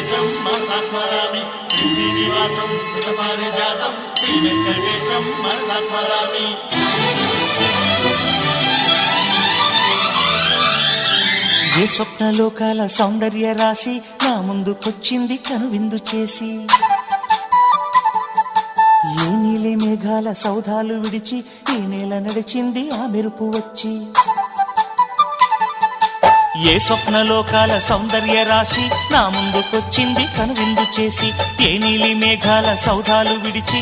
వెంకటేశం మనసా స్మరామి శ్రీ శ్రీనివాసం సుతపారిజాతం శ్రీ వెంకటేశం మనసా స్మరామి. ఏ స్వప్నలోకాల సౌందర్య రాశి నా ముందుకొచ్చింది కనువిందు చేసి, ఏ నీలి మేఘాల సౌధాలు విడిచి ఈ నేల నడిచింది ఆ మెరుపు వచ్చి. ఏ స్వప్నలోకాల సౌందర్య రాశి నా ముందుకొచ్చింది కనువిందు చేసి, ఏ నీలి మేఘాల సౌధాలు విడిచి